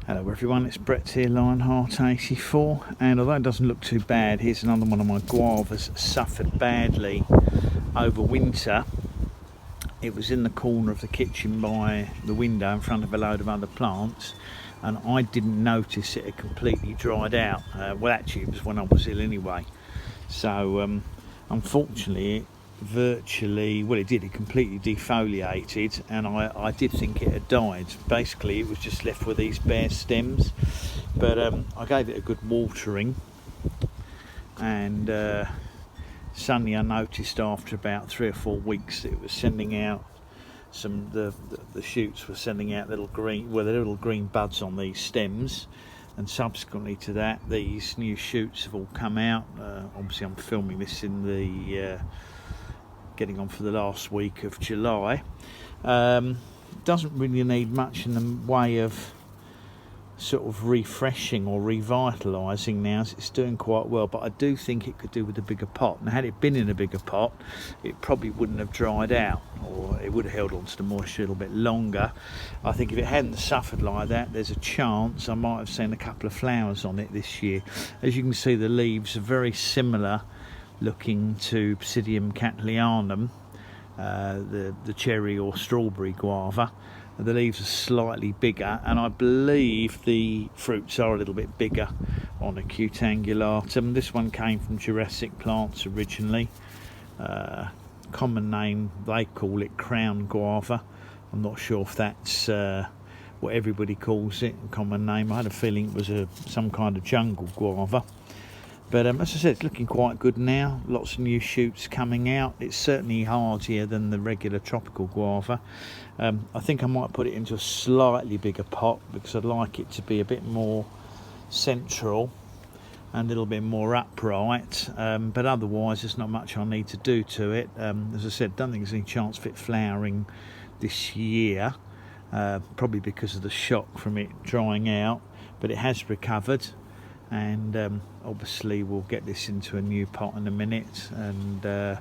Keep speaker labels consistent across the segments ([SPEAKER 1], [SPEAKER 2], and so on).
[SPEAKER 1] Hello everyone, it's Brett here, Lionheart84, and although it doesn't look too bad, here's another one of my guavas that suffered badly over winter. It was in the corner of the kitchen by the window in front of a load of other plants, and I didn't notice it had completely dried out. Well, actually it was when I was ill anyway, so unfortunately it completely defoliated, and I did think it had died. Basically it was just left with these bare stems, but I gave it a good watering, and suddenly I noticed after about 3 or 4 weeks that it was sending out the shoots were sending out little green buds on these stems, and subsequently to that these new shoots have all come out. Obviously I'm filming this in the getting on for the last week of July. Doesn't really need much in the way of sort of refreshing or revitalising now, as it's doing quite well, but I do think it could do with a bigger pot, and had it been in a bigger pot it probably wouldn't have dried out, or it would have held on to the moisture a little bit longer. I think if it hadn't suffered like that, there's a chance I might have seen a couple of flowers on it this year. As you can see, the leaves are very similar looking to Psidium Acutangulatum, the cherry or strawberry guava. The leaves are slightly bigger, and I believe the fruits are a little bit bigger on Acutangulatum. This one came from Jurassic plants originally. Common name, they call it crown guava. I'm not sure if that's what everybody calls it, common name. I had a feeling it was some kind of jungle guava. But as I said, it's looking quite good now. Lots of new shoots coming out. It's certainly hardier than the regular tropical guava. I think I might put it into a slightly bigger pot because I'd like it to be a bit more central and a little bit more upright. But otherwise, there's not much I need to do to it. As I said, don't think there's any chance of it flowering this year, probably because of the shock from it drying out. But it has recovered. And obviously we'll get this into a new pot in a minute and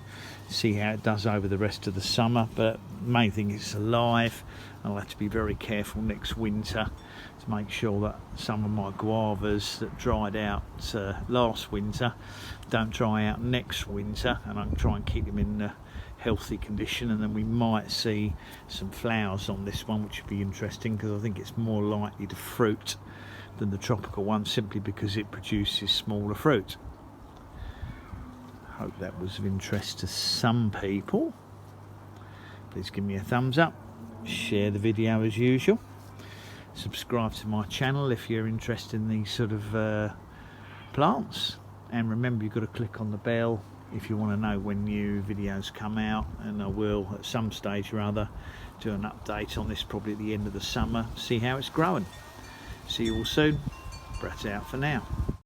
[SPEAKER 1] see how it does over the rest of the summer. But the main thing is it's alive. I'll have to be very careful next winter to make sure that some of my guavas that dried out last winter don't dry out next winter, and I'll try and keep them in a healthy condition, and then we might see some flowers on this one, which would be interesting because I think it's more likely to fruit than the tropical one, simply because it produces smaller fruit. Hope that was of interest to some people. Please give me a thumbs up, share the video as usual, subscribe to my channel if you're interested in these sort of plants, and remember you've got to click on the bell if you want to know when new videos come out, and I will at some stage or other do an update on this, probably at the end of the summer, see how it's growing. See you all soon. Brett out for now.